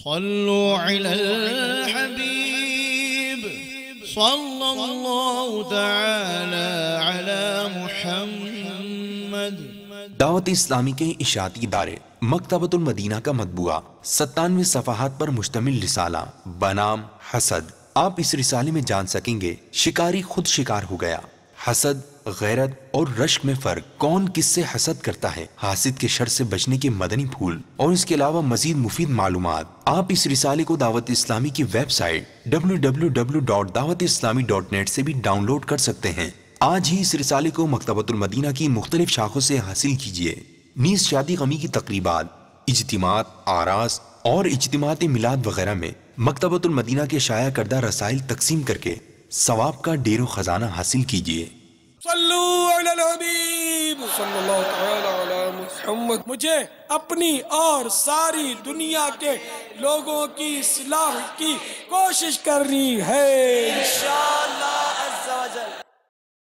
صلوا على الحبيب صلى الله تعالى على محمد۔ دعوت اسلامی کے اشاعتی ادارے مکتبۃ المدینہ کا مطبوعہ 97 صفحات پر مشتمل رسالہ بنام حسد۔ آپ اس رسالے میں جان سکیں گے شکاری خود شکار ہو گیا، حسد، غیرت اور رشک میں فرق، کون کس سے حسد کرتا ہے، حاسد کے شر سے بچنے کے مدنی پھول اور اس کے علاوہ مزید مفید معلومات۔ آپ اس رسالے کو دعوت اسلامی کی ویب سائٹ www.dawatislami.net سے بھی ڈاؤن لوڈ کر سکتے ہیں۔ آج ہی اس رسالے کو مکتبۃ المدینہ کی مختلف شاخوں سے حاصل کیجیے۔ نیز شادی غمی کی تقریبات، اجتماعات، آراس اور اجتماعات میلاد وغیرہ میں مکتبۃ المدینہ کے شائع کردہ رسائل تقسیم کر کے ثواب کا ڈیر و خزانہ حاصل کیجیے۔ صلو علی الحبیب صلی اللہ تعالی علی محمد۔ مجھے اپنی اور ساری دنیا کے لوگوں کی اصلاح کی کوشش کرنی ہے۔